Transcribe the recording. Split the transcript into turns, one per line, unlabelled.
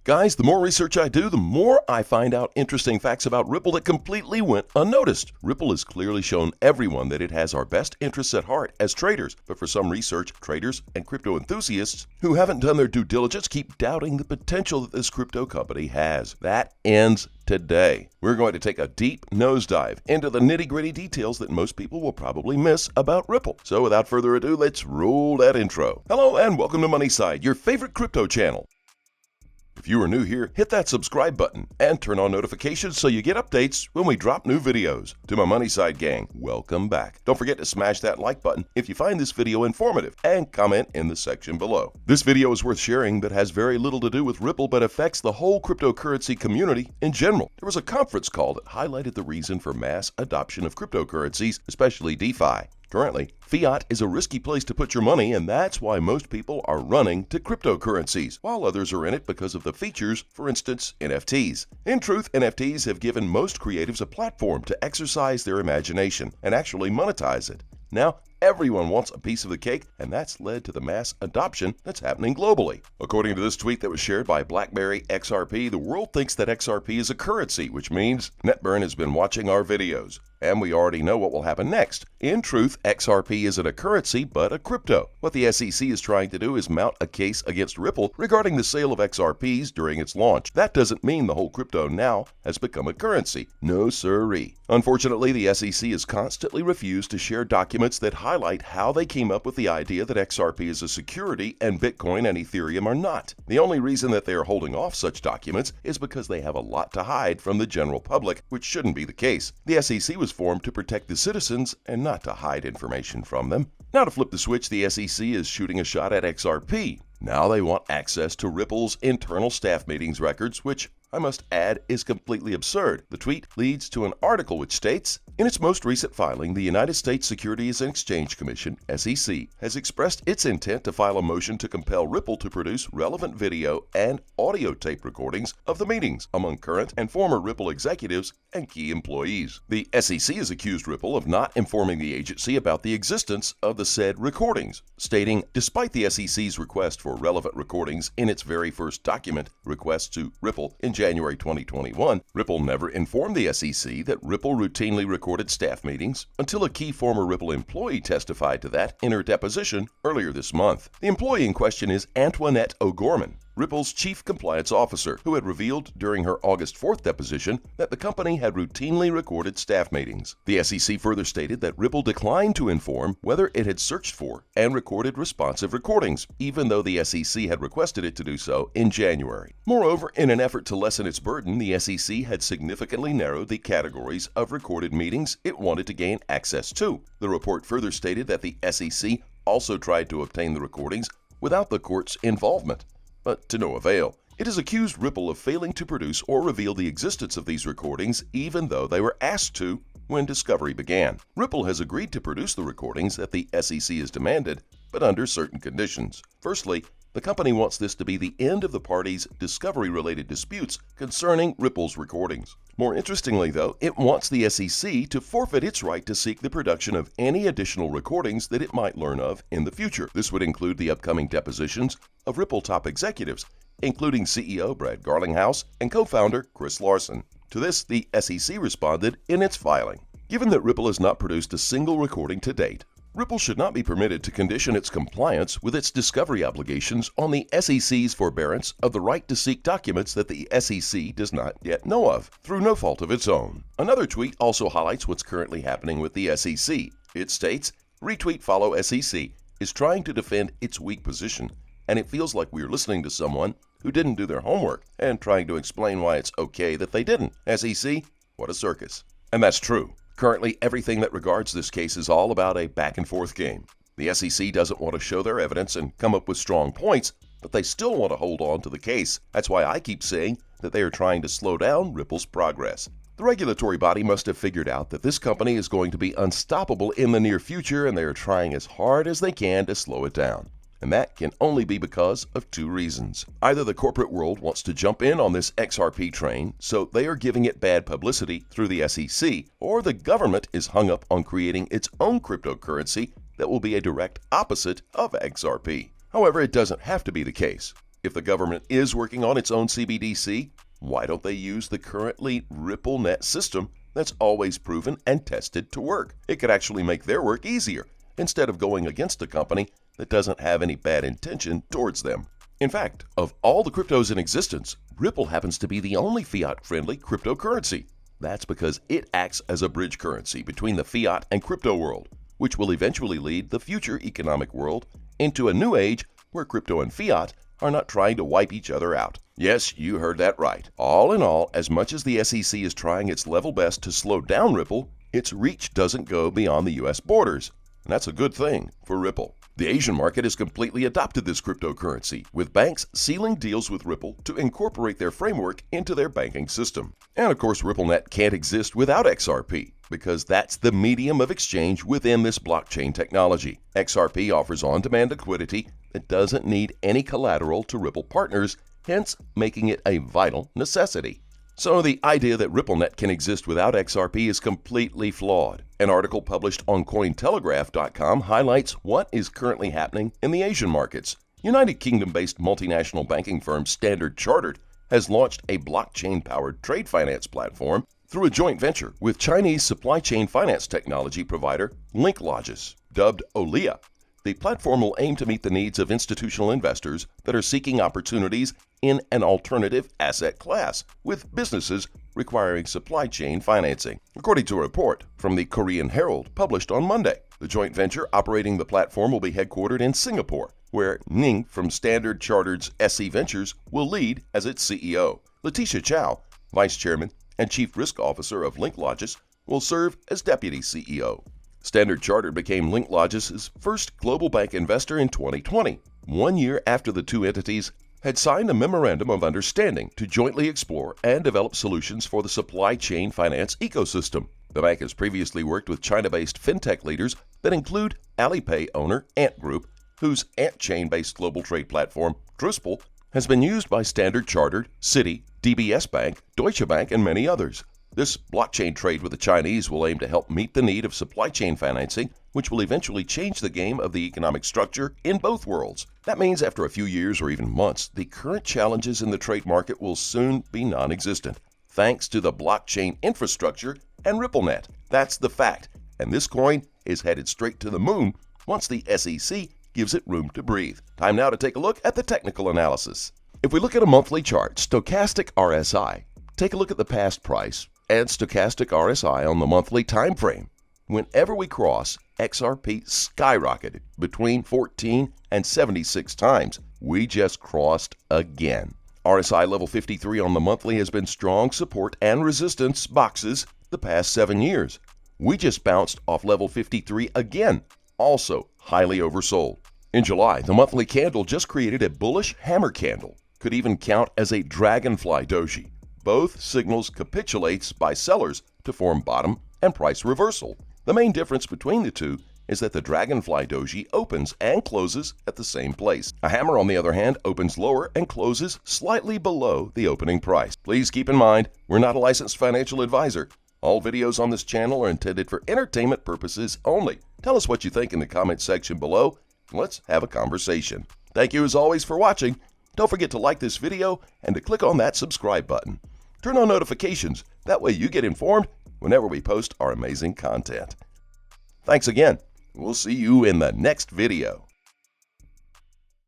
Guys, the more research I do, the more I find out interesting facts about Ripple that completely went unnoticed. Ripple has clearly shown everyone that it has our best interests at heart as traders, but for some research, traders and crypto enthusiasts who haven't done their due diligence keep doubting the potential that this crypto company has. That ends today. We're going to take a deep nosedive into the nitty-gritty details that most people will probably miss about Ripple. So without further ado, let's roll that intro. Hello and welcome to MoneySide, your favorite crypto channel. If you are new here, hit that subscribe button and turn on notifications so you get updates when we drop new videos. To my MoneySide gang, welcome back. Don't forget to smash that like button if you find this video informative and comment in the section below. This video is worth sharing but has very little to do with Ripple but affects the whole cryptocurrency community in general. There was a conference call that highlighted the reason for mass adoption of cryptocurrencies, especially DeFi. Currently, fiat is a risky place to put your money, and that's why most people are running to cryptocurrencies, while others are in it because of the features, for instance, NFTs. In truth, NFTs have given most creatives a platform to exercise their imagination and actually monetize it. Now, everyone wants a piece of the cake, and that's led to the mass adoption that's happening globally. According to this tweet that was shared by BlackBerry XRP, the world thinks that XRP is a currency, which means NetBurn has been watching our videos. And we already know what will happen next. In truth, XRP isn't a currency, but a crypto. What the SEC is trying to do is mount a case against Ripple regarding the sale of XRPs during its launch. That doesn't mean the whole crypto now has become a currency. No sirree. Unfortunately, the SEC has constantly refused to share documents that highlight how they came up with the idea that XRP is a security and Bitcoin and Ethereum are not. The only reason that they are holding off such documents is because they have a lot to hide from the general public, which shouldn't be the case. The SEC was formed to protect the citizens and not to hide information from them. Now to flip the switch, the SEC is shooting a shot at XRP. Now they want access to Ripple's internal staff meetings records, which I must add is completely absurd. The tweet leads to an article which states, in its most recent filing, the United States Securities and Exchange Commission, SEC, has expressed its intent to file a motion to compel Ripple to produce relevant video and audio tape recordings of the meetings among current and former Ripple executives and key employees. The SEC has accused Ripple of not informing the agency about the existence of the said recordings, stating, despite the SEC's request for relevant recordings in its very first document, request to Ripple in January 2021, Ripple never informed the SEC that Ripple routinely recorded staff meetings until a key former Ripple employee testified to that in her deposition earlier this month. The employee in question is Antoinette O'Gorman, Ripple's chief compliance officer, who had revealed during her August 4th deposition that the company had routinely recorded staff meetings. The SEC further stated that Ripple declined to inform whether it had searched for and recorded responsive recordings, even though the SEC had requested it to do so in January. Moreover, in an effort to lessen its burden, the SEC had significantly narrowed the categories of recorded meetings it wanted to gain access to. The report further stated that the SEC also tried to obtain the recordings without the court's involvement, but to no avail. It has accused Ripple of failing to produce or reveal the existence of these recordings even though they were asked to when discovery began. Ripple has agreed to produce the recordings that the SEC has demanded, but under certain conditions. Firstly, the company wants this to be the end of the parties' discovery-related disputes concerning Ripple's recordings. More interestingly, though, it wants the SEC to forfeit its right to seek the production of any additional recordings that it might learn of in the future. This would include the upcoming depositions of Ripple top executives, including CEO Brad Garlinghouse and co-founder Chris Larsen. To this, the SEC responded in its filing. Given that Ripple has not produced a single recording to date, Ripple should not be permitted to condition its compliance with its discovery obligations on the SEC's forbearance of the right to seek documents that the SEC does not yet know of, through no fault of its own. Another tweet also highlights what's currently happening with the SEC. It states, retweet follow SEC is trying to defend its weak position, and it feels like we are listening to someone who didn't do their homework and trying to explain why it's okay that they didn't. SEC, what a circus. And that's true. Currently, everything that regards this case is all about a back-and-forth game. The SEC doesn't want to show their evidence and come up with strong points, but they still want to hold on to the case. That's why I keep saying that they are trying to slow down Ripple's progress. The regulatory body must have figured out that this company is going to be unstoppable in the near future, and they are trying as hard as they can to slow it down. And that can only be because of two reasons. Either the corporate world wants to jump in on this XRP train, so they are giving it bad publicity through the SEC, or the government is hung up on creating its own cryptocurrency that will be a direct opposite of XRP. However, it doesn't have to be the case. If the government is working on its own CBDC, why don't they use the currently RippleNet system that's always proven and tested to work? It could actually make their work easier instead of going against a company that doesn't have any bad intention towards them. In fact, of all the cryptos in existence, Ripple happens to be the only fiat-friendly cryptocurrency. That's because it acts as a bridge currency between the fiat and crypto world, which will eventually lead the future economic world into a new age where crypto and fiat are not trying to wipe each other out. Yes, you heard that right. All in all, as much as the SEC is trying its level best to slow down Ripple, its reach doesn't go beyond the US borders. And that's a good thing for Ripple. The Asian market has completely adopted this cryptocurrency, with banks sealing deals with Ripple to incorporate their framework into their banking system. And of course, RippleNet can't exist without XRP, because that's the medium of exchange within this blockchain technology. XRP offers on-demand liquidity that doesn't need any collateral to Ripple partners, hence making it a vital necessity. So the idea that RippleNet can exist without XRP is completely flawed. An article published on Cointelegraph.com highlights what is currently happening in the Asian markets. United Kingdom-based multinational banking firm Standard Chartered has launched a blockchain-powered trade finance platform through a joint venture with Chinese supply chain finance technology provider LinkLogis, dubbed Olia. The platform will aim to meet the needs of institutional investors that are seeking opportunities in an alternative asset class, with businesses requiring supply chain financing. According to a report from the Korean Herald published on Monday, the joint venture operating the platform will be headquartered in Singapore, where Ning from Standard Chartered's SE Ventures will lead as its CEO. Letitia Chow, Vice Chairman and Chief Risk Officer of LinkLogis, will serve as Deputy CEO. Standard Chartered became LinkLogis' first global bank investor in 2020, 1 year after the two entities had signed a memorandum of understanding to jointly explore and develop solutions for the supply chain finance ecosystem. The bank has previously worked with China-based fintech leaders that include Alipay owner Ant Group, whose Ant Chain-based global trade platform, Truspel, has been used by Standard Chartered, Citi, DBS Bank, Deutsche Bank, and many others. This blockchain trade with the Chinese will aim to help meet the need of supply chain financing, which will eventually change the game of the economic structure in both worlds. That means after a few years or even months, the current challenges in the trade market will soon be non-existent, thanks to the blockchain infrastructure and RippleNet. That's the fact, and this coin is headed straight to the moon once the SEC gives it room to breathe. Time now to take a look at the technical analysis. If we look at a monthly chart, stochastic RSI, take a look at the past price, and stochastic RSI on the monthly time frame. Whenever we cross, XRP skyrocketed between 14 and 76 times. We just crossed again. RSI level 53 on the monthly has been strong support and resistance boxes the past 7 years. We just bounced off level 53 again, also highly oversold. In July, the monthly candle just created a bullish hammer candle, could even count as a dragonfly doji. Both signals capitulates by sellers to form bottom and price reversal. The main difference between the two is that the dragonfly doji opens and closes at the same place. A hammer, on the other hand, opens lower and closes slightly below the opening price. Please keep in mind, we're not a licensed financial advisor. All videos on this channel are intended for entertainment purposes only. Tell us what you think in the comment section below. Let's have a conversation. Thank you as always for watching. Don't forget to like this video and to click on that subscribe button. Turn on notifications. That way you get informed whenever we post our amazing content. Thanks again. We'll see you in the next video.